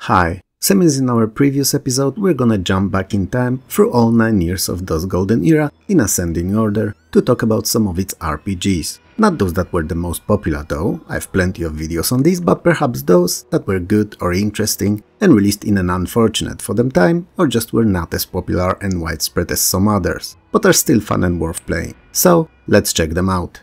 Hi, same as in our previous episode, we're gonna jump back in time through all 9 years of DOS Golden Era in ascending order to talk about some of its RPGs. Not those that were the most popular though, I've plenty of videos on these, but perhaps those that were good or interesting and released in an unfortunate for them time, or just were not as popular and widespread as some others, but are still fun and worth playing. So, let's check them out.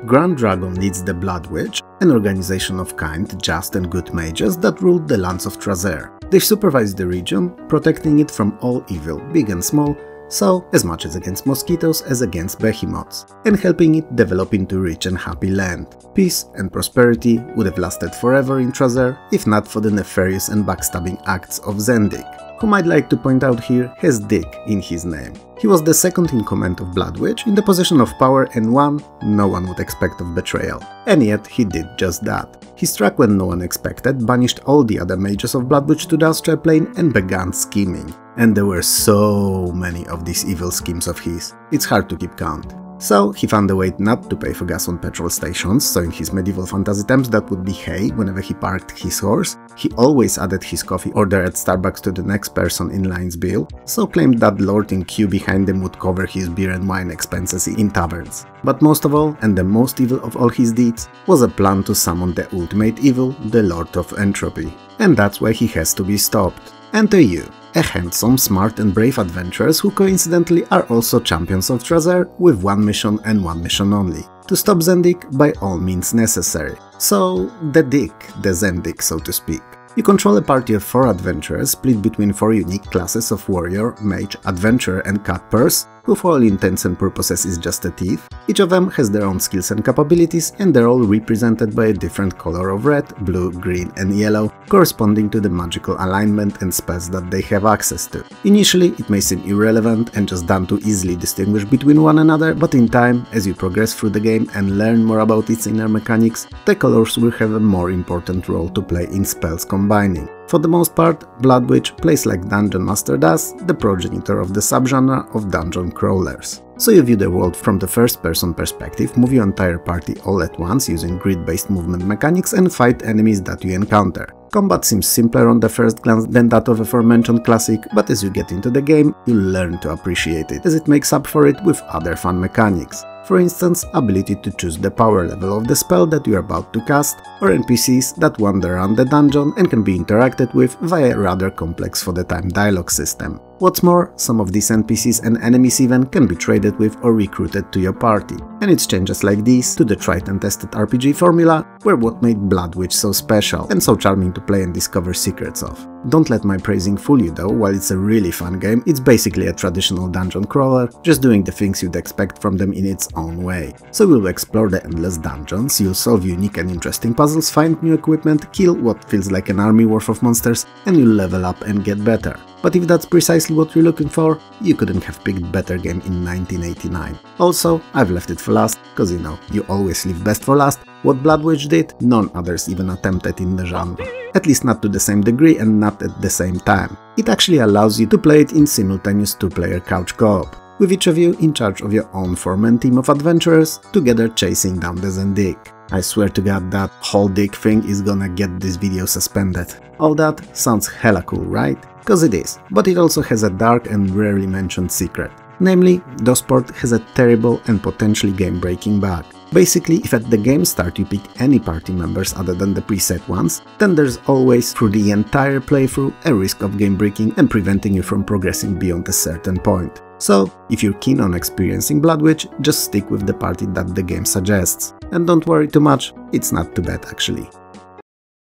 Grand Dragon leads the Bloodwych, an organization of kind, just and good mages that ruled the lands of Trazer. They supervise the region, protecting it from all evil, big and small, so as much as against mosquitoes as against behemoths, and helping it develop into rich and happy land. Peace and prosperity would have lasted forever in Trazer if not for the nefarious and backstabbing acts of Zendik, whom I'd like to point out here has Dick in his name. He was the second in command of Bloodwych, in the position of power and one no one would expect of betrayal. And yet he did just that. He struck when no one expected, banished all the other mages of Bloodwych to the astral plane and began scheming. And there were so many of these evil schemes of his, it's hard to keep count. So he found a way not to pay for gas on petrol stations, so in his medieval fantasy times that would be hay whenever he parked his horse. He always added his coffee order at Starbucks to the next person in line's bill, so claimed that lord in queue behind them would cover his beer and wine expenses in taverns. But most of all, and the most evil of all his deeds, was a plan to summon the ultimate evil, the Lord of Entropy. And that's why he has to be stopped. Enter you, a handsome, smart and brave adventurers who coincidentally are also champions of Trazer with one mission and one mission only: to stop Zendik by all means necessary. So, the Zendik so to speak. You control a party of 4 adventurers split between 4 unique classes of warrior, mage, adventurer and cut purse, who for all intents and purposes is just a thief. Each of them has their own skills and capabilities, and they're all represented by a different color of red, blue, green and yellow, corresponding to the magical alignment and spells that they have access to. Initially it may seem irrelevant and just done to easily distinguish between one another, but in time, as you progress through the game and learn more about its inner mechanics, the colors will have a more important role to play in spells combining. For the most part, Bloodwych plays like Dungeon Master does, the progenitor of the subgenre of dungeon crawlers. So you view the world from the first-person perspective, move your entire party all at once using grid-based movement mechanics and fight enemies that you encounter. Combat seems simpler on the first glance than that of aforementioned classic, but as you get into the game, you'll learn to appreciate it, as it makes up for it with other fun mechanics. For instance, ability to choose the power level of the spell that you are about to cast, or NPCs that wander around the dungeon and can be interacted with via a rather complex for the time dialogue system. What's more, some of these NPCs and enemies even can be traded with or recruited to your party. And it's changes like these to the tried and tested RPG formula were what made Bloodwych so special and so charming to play and discover secrets of. Don't let my praising fool you though, while it's a really fun game, it's basically a traditional dungeon crawler, just doing the things you'd expect from them in its own way. So you'll explore the endless dungeons, you'll solve unique and interesting puzzles, find new equipment, kill what feels like an army worth of monsters, and you'll level up and get better. But if that's precisely what you're looking for, you couldn't have picked a better game in 1989. Also, I've left it for last, cause you know, you always leave best for last. What Bloodwych did, none others even attempted in the genre. At least not to the same degree and not at the same time. It actually allows you to play it in simultaneous 2-player couch co-op, with each of you in charge of your own 4-man team of adventurers, together chasing down the Zendik. I swear to god that whole dick thing is gonna get this video suspended. All that sounds hella cool, right? Cause it is, but it also has a dark and rarely mentioned secret. Namely, DOSport has a terrible and potentially game-breaking bug. Basically, if at the game start you pick any party members other than the preset ones, then there's always, through the entire playthrough, a risk of game breaking and preventing you from progressing beyond a certain point. So, if you're keen on experiencing Bloodwych, just stick with the party that the game suggests. And don't worry too much, it's not too bad actually.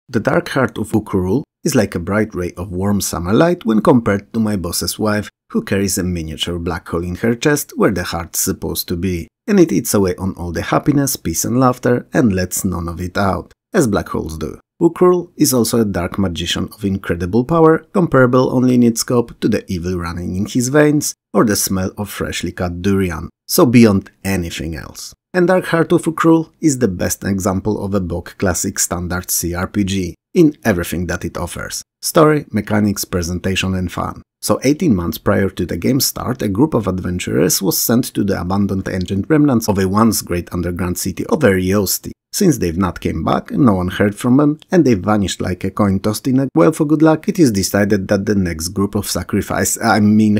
The dark heart of Uukrul is like a bright ray of warm summer light when compared to my boss's wife, who carries a miniature black hole in her chest where the heart's supposed to be. And it eats away on all the happiness, peace and laughter and lets none of it out, as black holes do. Uukrul is also a dark magician of incredible power, comparable only in its scope to the evil running in his veins or the smell of freshly cut durian, so beyond anything else. And Dark Heart of Uukrul is the best example of a bog classic standard CRPG. in everything that it offers: story, mechanics, presentation and fun. So 18 months prior to the game's start, a group of adventurers was sent to the abandoned ancient remnants of a once great underground city of Ariosti. Since they've not came back, no one heard from them, and they vanished like a coin tossed in a well for good luck, it is decided that the next group of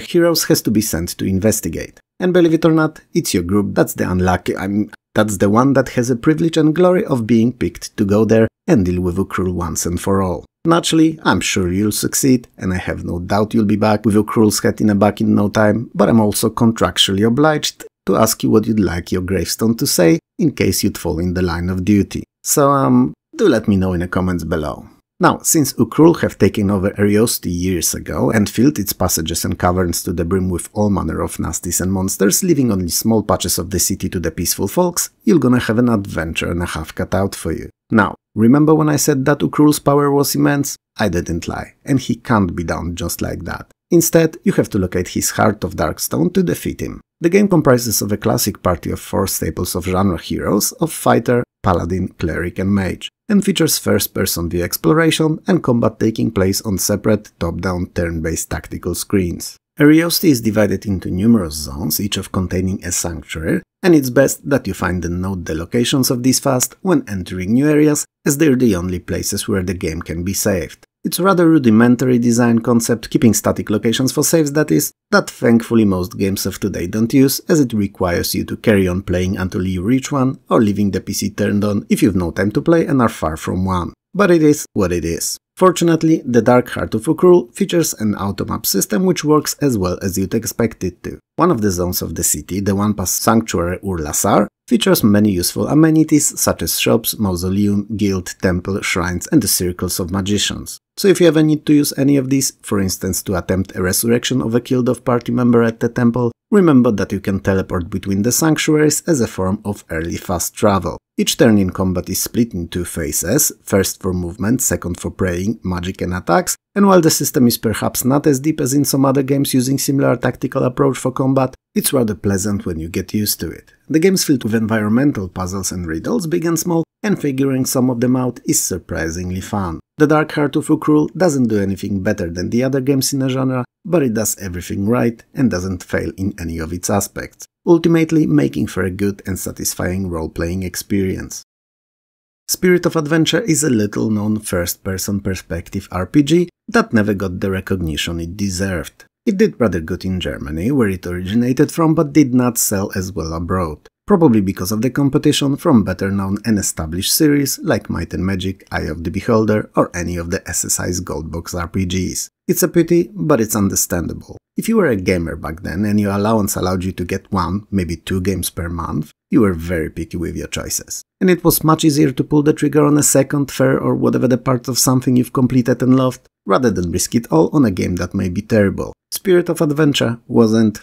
heroes has to be sent to investigate. And believe it or not, it's your group that's the unlucky, that's the one that has the privilege and glory of being picked to go there and deal with Uukrul once and for all. Naturally, I'm sure you'll succeed, and I have no doubt you'll be back with Uukrul's head in a bag in no time, but I'm also contractually obliged to ask you what you'd like your gravestone to say in case you'd fall in the line of duty. So, do let me know in the comments below. Now, since Uukrul have taken over Ariosti years ago and filled its passages and caverns to the brim with all manner of nasties and monsters, leaving only small patches of the city to the peaceful folks, you're gonna have an adventure and a half cut out for you. Now, remember when I said that Uukrul's power was immense? I didn't lie, and he can't be down just like that. Instead, you have to locate his Heart of Darkstone to defeat him. The game comprises of a classic party of 4 staples of genre heroes of Fighter, Paladin, Cleric and Mage, and features first-person view exploration and combat taking place on separate top-down turn-based tactical screens. Ariosti is divided into numerous zones, each of containing a sanctuary, and it's best that you find and note the locations of these fast when entering new areas, as they're the only places where the game can be saved. It's a rather rudimentary design concept, keeping static locations for saves that thankfully most games of today don't use, as it requires you to carry on playing until you reach one, or leaving the PC turned on if you've no time to play and are far from one. But it is what it is. Fortunately, the Dark Heart of Uukrul features an automap system which works as well as you'd expect it to. One of the zones of the city, the one past Sanctuary Urlasar, features many useful amenities such as shops, mausoleum, guild, temple, shrines and the circles of magicians. So if you ever need to use any of these, for instance to attempt a resurrection of a killed-off party member at the temple, remember that you can teleport between the sanctuaries as a form of early fast travel. Each turn in combat is split in 2 phases, first for movement, second for praying, magic and attacks, and while the system is perhaps not as deep as in some other games using similar tactical approach for combat, it's rather pleasant when you get used to it. The game's filled with environmental puzzles and riddles, big and small, and figuring some of them out is surprisingly fun. The Dark Heart of Uukrul doesn't do anything better than the other games in the genre, but it does everything right and doesn't fail in any of its aspects, ultimately making for a good and satisfying role-playing experience. Spirit of Adventure is a little-known first-person perspective RPG that never got the recognition it deserved. It did rather good in Germany, where it originated from, but did not sell as well abroad, probably because of the competition from better-known and established series like Might and Magic, Eye of the Beholder, or any of the SSI's Goldbox RPGs. It's a pity, but it's understandable. If you were a gamer back then and your allowance allowed you to get 1, maybe 2 games per month, you were very picky with your choices. And it was much easier to pull the trigger on a second, third, or whatever the part of something you've completed and loved, rather than risk it all on a game that may be terrible. Spirit of Adventure wasn't,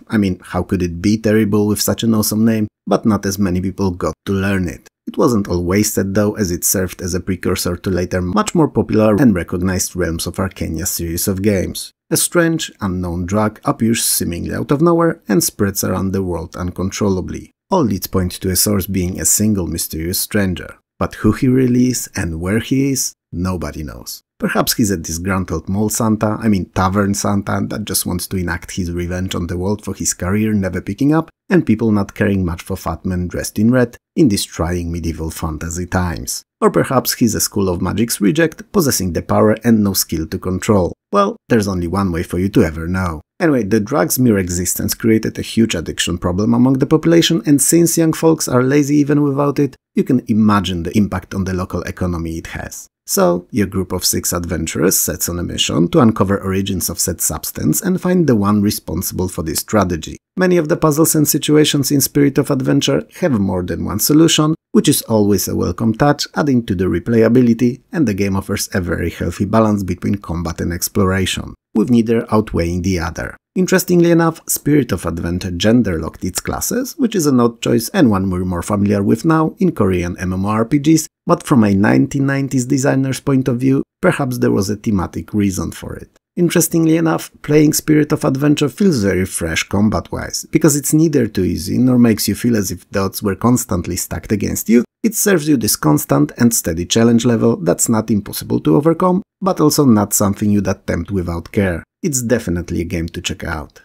how could it be terrible with such an awesome name, but not as many people got to learn it. It wasn't all wasted though, as it served as a precursor to later much more popular and recognized Realms of Arkania series of games. A strange, unknown drug appears seemingly out of nowhere and spreads around the world uncontrollably. All leads point to a source being a single mysterious stranger. But who he really is and where he is, nobody knows. Perhaps he's a disgruntled mall Santa, tavern Santa, that just wants to enact his revenge on the world for his career never picking up and people not caring much for fat men dressed in red in these trying medieval fantasy times. Or perhaps he's a School of Magic's reject, possessing the power and no skill to control. Well, there's only one way for you to ever know. Anyway, the drug's mere existence created a huge addiction problem among the population, and since young folks are lazy even without it, you can imagine the impact on the local economy it has. So, your group of 6 adventurers sets on a mission to uncover origins of said substance and find the one responsible for this strategy. Many of the puzzles and situations in Spirit of Adventure have more than one solution, which is always a welcome touch, adding to the replayability, and the game offers a very healthy balance between combat and exploration, with neither outweighing the other. Interestingly enough, Spirit of Adventure gender-locked its classes, which is an odd choice and one we're more familiar with now in Korean MMORPGs, but from a 1990s designer's point of view, perhaps there was a thematic reason for it. Interestingly enough, playing Spirit of Adventure feels very fresh combat-wise, because it's neither too easy nor makes you feel as if the odds were constantly stacked against you, It serves you this constant and steady challenge level that's not impossible to overcome, but also not something you'd attempt without care. It's definitely a game to check out.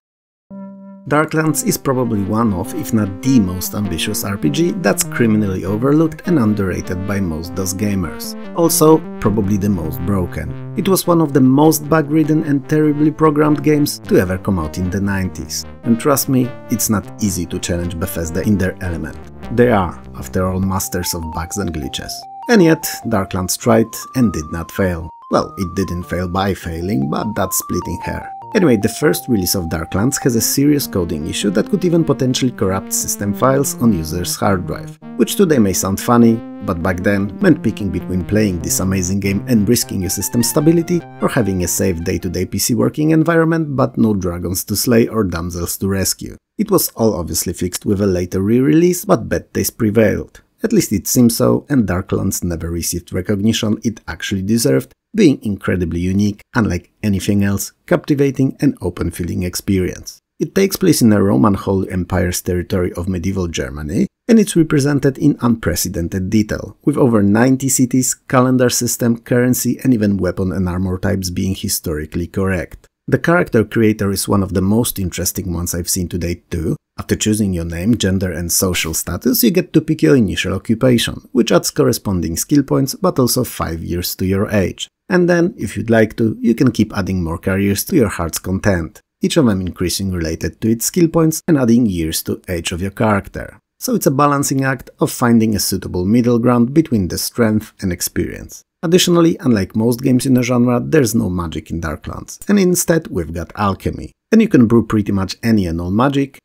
Darklands is probably one of, if not the most ambitious RPG that's criminally overlooked and underrated by most DOS gamers. Also, probably the most broken. It was one of the most bug-ridden and terribly programmed games to ever come out in the 90s. And trust me, it's not easy to challenge Bethesda in their element. They are, after all, masters of bugs and glitches. And yet, Darklands tried and did not fail. Well, it didn't fail by failing, but that's splitting hair. Anyway, the first release of Darklands has a serious coding issue that could even potentially corrupt system files on users' hard drive, which today may sound funny, but back then meant picking between playing this amazing game and risking your system stability, or having a safe day-to-day PC working environment but no dragons to slay or damsels to rescue. It was all obviously fixed with a later re-release, but bad taste prevailed. At least it seems so, and Darklands never received recognition it actually deserved, being incredibly unique, unlike anything else, captivating and open-feeling experience. It takes place in a Roman Holy Empire's territory of medieval Germany, and it's represented in unprecedented detail, with over 90 cities, calendar system, currency and even weapon and armor types being historically correct. The character creator is one of the most interesting ones I've seen to date too. After choosing your name, gender and social status, you get to pick your initial occupation, which adds corresponding skill points but also 5 years to your age. And then, if you'd like to, you can keep adding more careers to your heart's content, each of them increasing related to its skill points and adding years to age of your character. So it's a balancing act of finding a suitable middle ground between the strength and experience. Additionally, unlike most games in the genre, there's no magic in Darklands, and instead we've got alchemy. And you can brew pretty much any and all magic,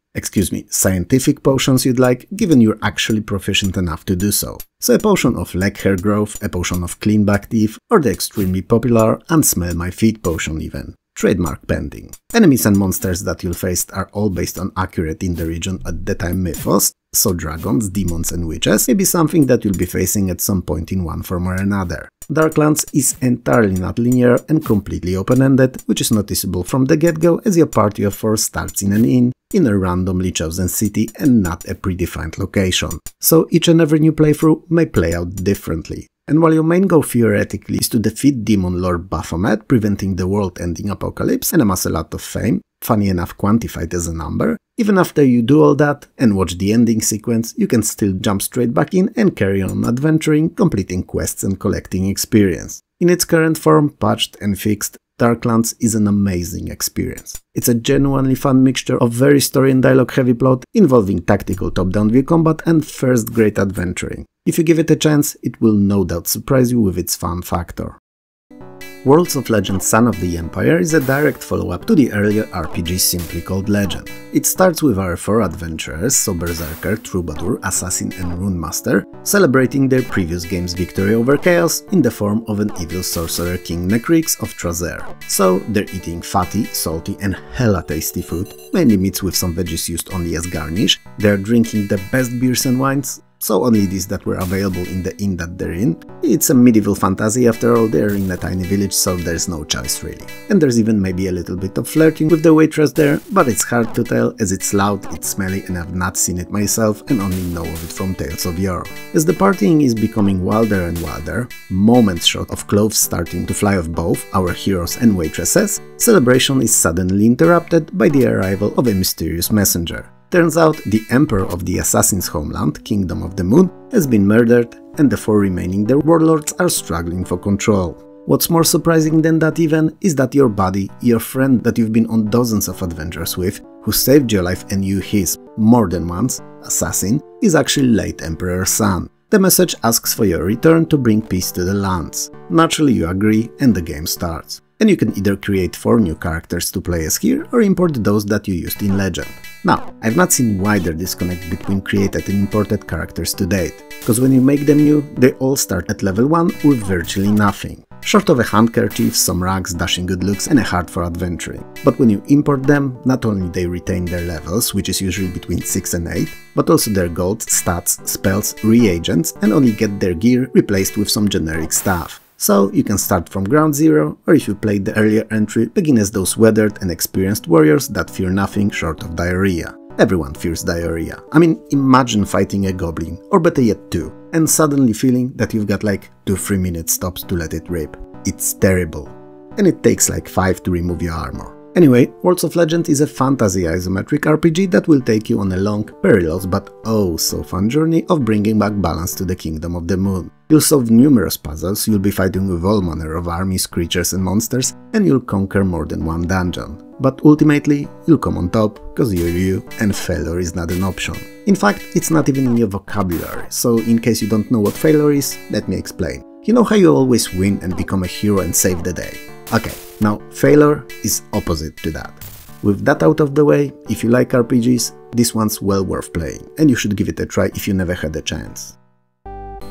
scientific potions you'd like, given you're actually proficient enough to do so. So a potion of leg hair growth, a potion of clean back teeth, or the extremely popular Unsmell My Feet potion even. Trademark pending. Enemies and monsters that you'll face are all based on accurate in the region at the time mythos, so dragons, demons and witches may be something that you'll be facing at some point in one form or another. Darklands is entirely not linear and completely open-ended, which is noticeable from the get-go as your party of 4 starts in an inn, in a randomly chosen city and not a predefined location. So each and every new playthrough may play out differently. And while your main goal theoretically is to defeat Demon Lord Baphomet, preventing the world-ending apocalypse and amass a lot of fame, funny enough quantified as a number, even after you do all that and watch the ending sequence, you can still jump straight back in and carry on adventuring, completing quests and collecting experience. In its current form, patched and fixed, Darklands is an amazing experience. It's a genuinely fun mixture of very story and dialogue heavy plot, involving tactical top-down view combat and first-grade adventuring. If you give it a chance, it will no doubt surprise you with its fun factor. Worlds of Legend Son of the Empire is a direct follow-up to the earlier RPG simply called Legend. It starts with our 4 adventurers, so Berserker, Troubadour, Assassin and Runemaster, celebrating their previous game's victory over chaos in the form of an evil sorcerer king Necrix of Trazer. So they're eating fatty, salty and hella tasty food, mainly meats with some veggies used only as garnish, they're drinking the best beers and wines, so only these that were available in the inn that they're in. It's a medieval fantasy after all, they're in a tiny village, so there's no choice really. And there's even maybe a little bit of flirting with the waitress there, but it's hard to tell as it's loud, it's smelly and I've not seen it myself and only know of it from tales of yore. As the partying is becoming wilder and wilder, moments short of clothes starting to fly off both our heroes and waitresses, celebration is suddenly interrupted by the arrival of a mysterious messenger. Turns out the Emperor of the Assassin's homeland, Kingdom of the Moon, has been murdered and the 4 remaining their warlords are struggling for control. What's more surprising than that even is that your buddy, your friend that you've been on dozens of adventures with, who saved your life and you his more than once, Assassin, is actually late Emperor's son. The message asks for your return to bring peace to the lands. Naturally you agree and the game starts. And you can either create 4 new characters to play as here or import those that you used in Legend. Now, I've not seen wider disconnect between created and imported characters to date, because when you make them new, they all start at level 1 with virtually nothing. Short of a handkerchief, some rags, dashing good looks and a heart for adventuring. But when you import them, not only they retain their levels, which is usually between 6 and 8, but also their gold, stats, spells, reagents and only get their gear replaced with some generic stuff. So you can start from ground zero, or if you played the earlier entry, begin as those weathered and experienced warriors that fear nothing short of diarrhea. Everyone fears diarrhea. I mean, imagine fighting a goblin, or better yet 2, and suddenly feeling that you've got like 2-3 minute stops to let it rip. It's terrible. And it takes like 5 to remove your armor. Anyway, Worlds of Legend is a fantasy isometric RPG that will take you on a long, perilous but oh so fun journey of bringing back balance to the Kingdom of the Moon. You'll solve numerous puzzles, you'll be fighting with all manner of armies, creatures and monsters, and you'll conquer more than one dungeon. But ultimately, you'll come on top, cause you're you, and failure is not an option. In fact, it's not even in your vocabulary, so in case you don't know what failure is, let me explain. You know how you always win and become a hero and save the day? Okay, now failure is opposite to that. With that out of the way, if you like RPGs, this one's well worth playing, and you should give it a try if you never had a chance.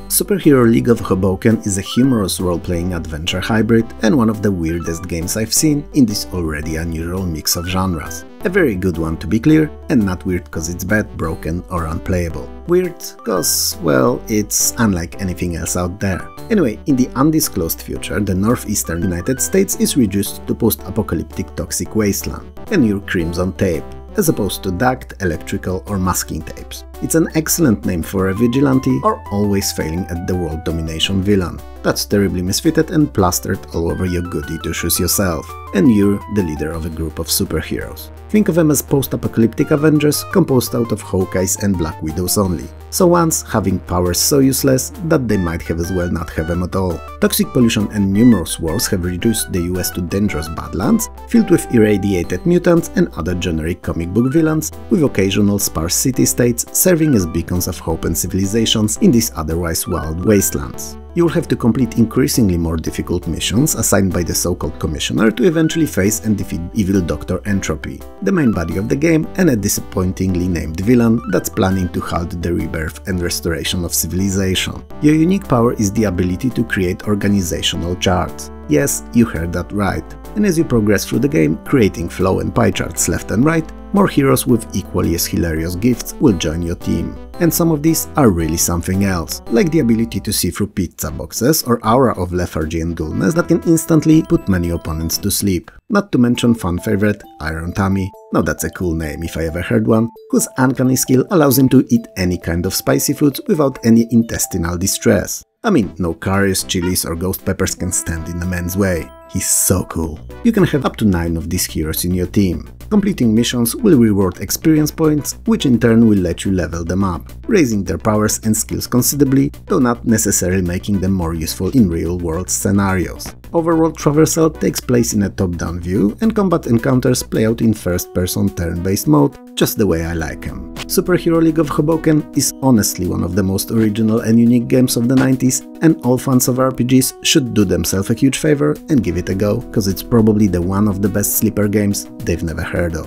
Superhero League of Hoboken is a humorous role-playing adventure hybrid and one of the weirdest games I've seen in this already unusual mix of genres. A very good one to be clear, and not weird cause it's bad, broken or unplayable. Weird cause, well, it's unlike anything else out there. Anyway, in the undisclosed future, the northeastern United States is reduced to post-apocalyptic toxic wasteland, and you're Crimson Tape, as opposed to duct, electrical or masking tapes. It's an excellent name for a vigilante or always failing at the world domination villain. That's terribly misfitted and plastered all over your goody two-shoes yourself, and you're the leader of a group of superheroes. Think of them as post-apocalyptic Avengers composed out of Hawkeyes and Black Widows only, so ones having powers so useless that they might have as well not have them at all. Toxic pollution and numerous wars have reduced the US to dangerous badlands, filled with irradiated mutants and other generic comic book villains, with occasional sparse city-states serving as beacons of hope and civilizations in these otherwise wild wastelands. You'll have to complete increasingly more difficult missions assigned by the so-called Commissioner to eventually face and defeat evil Dr. Entropy, the main body of the game and a disappointingly named villain that's planning to halt the rebirth and restoration of civilization. Your unique power is the ability to create organizational charts. Yes, you heard that right. And as you progress through the game, creating flow and pie charts left and right, more heroes with equally as hilarious gifts will join your team. And some of these are really something else, like the ability to see through pizza boxes or aura of lethargy and dullness that can instantly put many opponents to sleep. Not to mention fan favorite, Iron Tummy, now that's a cool name if I ever heard one, whose uncanny skill allows him to eat any kind of spicy foods without any intestinal distress. I mean, no curries, chilies or ghost peppers can stand in the man's way. He's so cool. You can have up to 9 of these heroes in your team. Completing missions will reward experience points, which in turn will let you level them up, raising their powers and skills considerably, though not necessarily making them more useful in real-world scenarios. Overworld traversal takes place in a top-down view, and combat encounters play out in first-person turn-based mode, just the way I like them. Superhero League of Hoboken is honestly one of the most original and unique games of the 90s, and all fans of RPGs should do themselves a huge favor and give it a go, cause it's probably the one of the best sleeper games they've never heard of.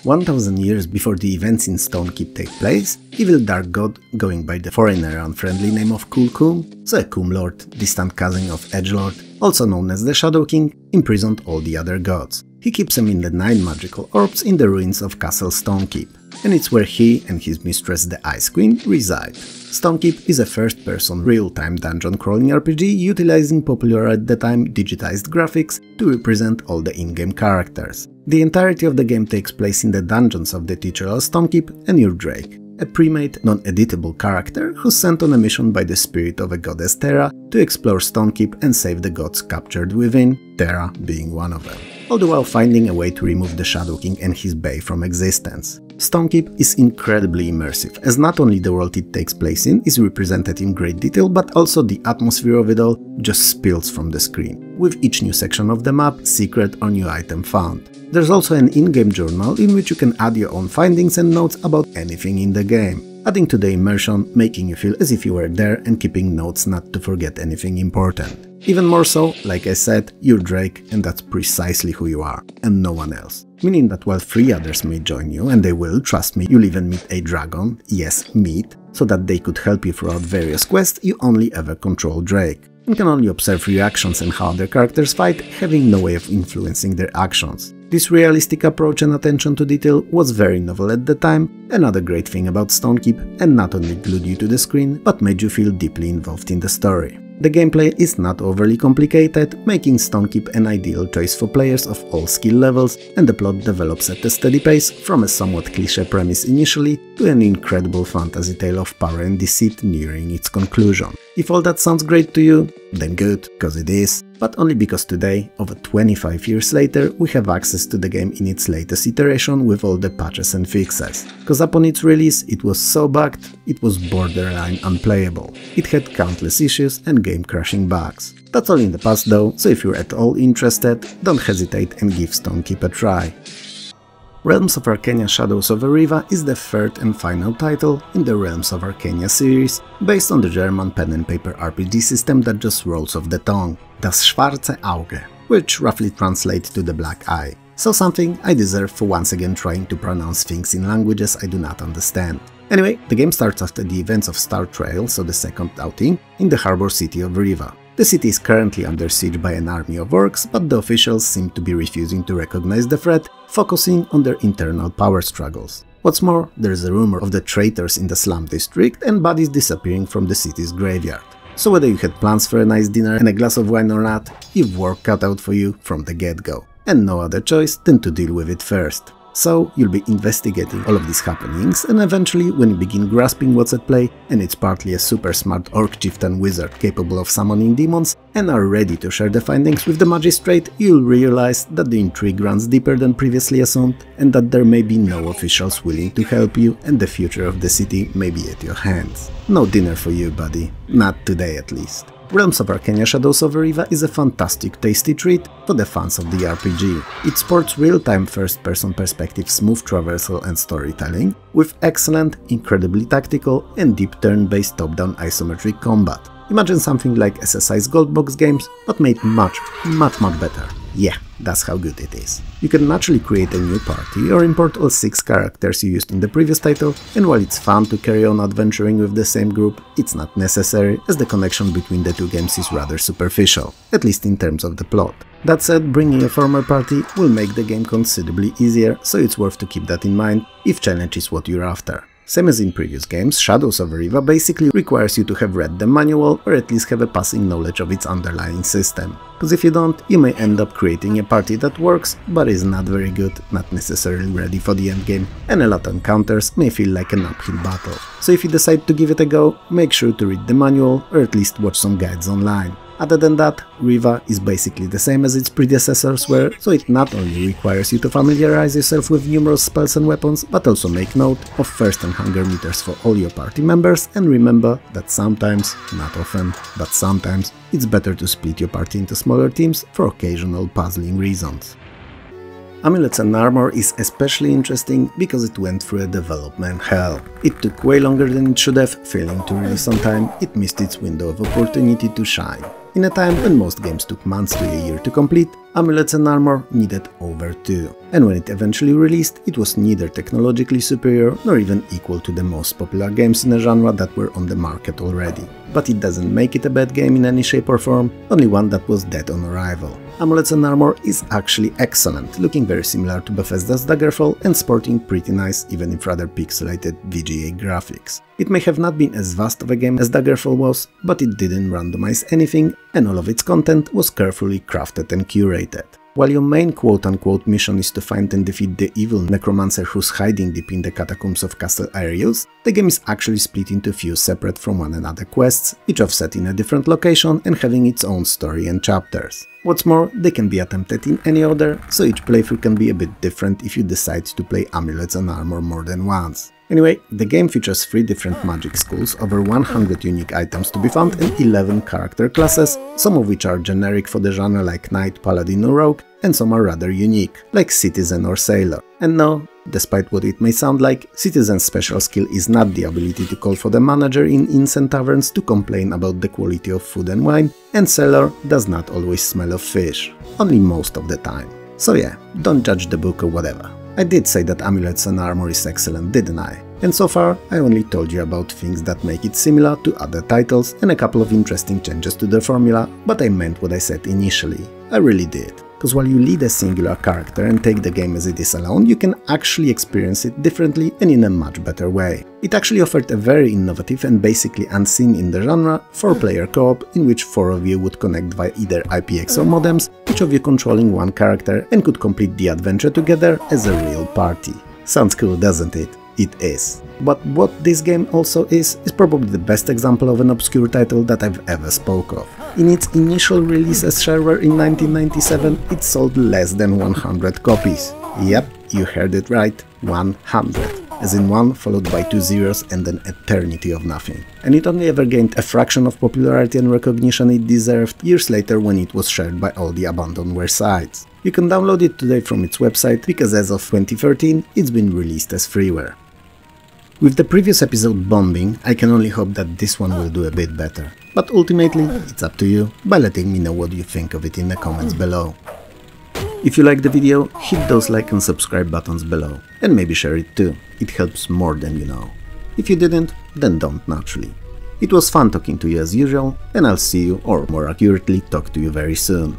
1000 years before the events in Stonekeep take place, evil dark god, going by the foreigner unfriendly name of Cool Coom, so a Coom Lord, distant cousin of Edgelord, also known as the Shadow King, imprisoned all the other gods. He keeps them in the 9 magical orbs in the ruins of Castle Stonekeep, and it's where he and his mistress the Ice Queen reside. Stonekeep is a first-person real-time dungeon-crawling RPG utilizing popular at the time digitized graphics to represent all the in-game characters. The entirety of the game takes place in the dungeons of the titular Stonekeep and you're Drake, a pre-made, non-editable character who's sent on a mission by the spirit of a goddess Terra to explore Stonekeep and save the gods captured within, Terra being one of them, all the while finding a way to remove the Shadow King and his Bay from existence. Stonekeep is incredibly immersive, as not only the world it takes place in is represented in great detail, but also the atmosphere of it all just spills from the screen, with each new section of the map, secret or new item found. There's also an in-game journal in which you can add your own findings and notes about anything in the game, adding to the immersion, making you feel as if you were there and keeping notes not to forget anything important. Even more so, like I said, you're Drake and that's precisely who you are, and no one else. Meaning that while 3 others may join you, and they will, trust me, you'll even meet a dragon, yes, meet, so that they could help you throughout various quests, you only ever control Drake, and can only observe reactions and how other characters fight, having no way of influencing their actions. This realistic approach and attention to detail was very novel at the time, another great thing about Stonekeep, and not only glued you to the screen, but made you feel deeply involved in the story. The gameplay is not overly complicated, making Stonekeep an ideal choice for players of all skill levels, and the plot develops at a steady pace from a somewhat cliché premise initially to an incredible fantasy tale of power and deceit nearing its conclusion. If all that sounds great to you, then good, cause it is, but only because today, over 25 years later, we have access to the game in its latest iteration with all the patches and fixes. Cause upon its release, it was so bugged, it was borderline unplayable. It had countless issues and game-crashing bugs. That's all in the past though, so if you're at all interested, don't hesitate and give Stonekeep a try. Realms of Arkania Shadows of Riva is the third and final title in the Realms of Arkania series, based on the German pen and paper RPG system that just rolls off the tongue, Das Schwarze Auge, which roughly translates to the Black Eye. So something I deserve for once again trying to pronounce things in languages I do not understand. Anyway, the game starts after the events of Star Trail, so the second outing, in the harbor city of Riva. The city is currently under siege by an army of orcs, but the officials seem to be refusing to recognize the threat, focusing on their internal power struggles. What's more, there's a rumor of the traitors in the slum district and bodies disappearing from the city's graveyard. So whether you had plans for a nice dinner and a glass of wine or not, you've work cut out for you from the get-go. And no other choice than to deal with it first. So you'll be investigating all of these happenings, and eventually when you begin grasping what's at play, and it's partly a super smart orc chieftain wizard capable of summoning demons, and are ready to share the findings with the magistrate, you'll realize that the intrigue runs deeper than previously assumed, and that there may be no officials willing to help you, and the future of the city may be at your hands. No dinner for you, buddy. Not today at least. Realms of Arkania Shadows of Riva is a fantastic tasty treat for the fans of the RPG. It sports real-time first-person perspective smooth traversal and storytelling, with excellent, incredibly tactical and deep turn-based top-down isometric combat. Imagine something like SSI's Goldbox games, but made much better. Yeah, that's how good it is. You can naturally create a new party or import all 6 characters you used in the previous title, and while it's fun to carry on adventuring with the same group, it's not necessary, as the connection between the two games is rather superficial, at least in terms of the plot. That said, bringing a former party will make the game considerably easier, so it's worth to keep that in mind if challenge is what you're after. Same as in previous games, Shadows of Riva basically requires you to have read the manual or at least have a passing knowledge of its underlying system. Cause if you don't, you may end up creating a party that works, but is not very good, not necessarily ready for the endgame, and a lot of encounters may feel like an uphill battle. So if you decide to give it a go, make sure to read the manual or at least watch some guides online. Other than that, Riva is basically the same as its predecessors were, so it not only requires you to familiarize yourself with numerous spells and weapons, but also make note of thirst and hunger meters for all your party members, and remember that sometimes, not often, but sometimes, it's better to split your party into smaller teams for occasional puzzling reasons. Amulets Armor is especially interesting because it went through a development hell. It took way longer than it should have, failing to release on time, it missed its window of opportunity to shine. In a time when most games took months to a year to complete, Amulets Armor needed over 2. And when it eventually released, it was neither technologically superior nor even equal to the most popular games in a genre that were on the market already. But it doesn't make it a bad game in any shape or form, only one that was dead on arrival. Amulets Armor is actually excellent, looking very similar to Bethesda's Daggerfall and sporting pretty nice, even if rather pixelated, VGA graphics. It may have not been as vast of a game as Daggerfall was, but it didn't randomize anything, and all of its content was carefully crafted and curated. While your main quote-unquote mission is to find and defeat the evil necromancer who's hiding deep in the catacombs of Castle Arius, the game is actually split into few separate from one another quests, each offset in a different location and having its own story and chapters. What's more, they can be attempted in any order, so each playthrough can be a bit different if you decide to play Amulets Armor more than once. Anyway, the game features 3 different magic schools, over 100 unique items to be found and 11 character classes, some of which are generic for the genre like Knight, Paladin or Rogue, and some are rather unique, like Citizen or Sailor. And no, despite what it may sound like, Citizen's special skill is not the ability to call for the manager in inns and taverns to complain about the quality of food and wine, and Sailor does not always smell of fish, only most of the time. So yeah, don't judge the book or whatever. I did say that Amulets Armor is excellent, didn't I? And so far, I only told you about things that make it similar to other titles and a couple of interesting changes to the formula, but I meant what I said initially. I really did. because while you lead a singular character and take the game as it is alone, you can actually experience it differently and in a much better way. It actually offered a very innovative and basically unseen in the genre 4-player co-op in which 4 of you would connect via either IPX or modems, each of you controlling one character, and could complete the adventure together as a real party. Sounds cool, doesn't it? It is. But what this game also is probably the best example of an obscure title that I've ever spoke of. In its initial release as shareware in 1997, it sold less than 100 copies. Yep, you heard it right, 100. As in 1 followed by 2 zeros and an eternity of nothing. And it only ever gained a fraction of popularity and recognition it deserved years later when it was shared by all the abandonware sites. You can download it today from its website because as of 2013 it's been released as freeware. With the previous episode bombing, I can only hope that this one will do a bit better. But ultimately, it's up to you by letting me know what you think of it in the comments below. If you liked the video, hit those like and subscribe buttons below, and maybe share it too, it helps more than you know. If you didn't, then don't naturally. It was fun talking to you as usual, and I'll see you, or more accurately, talk to you very soon.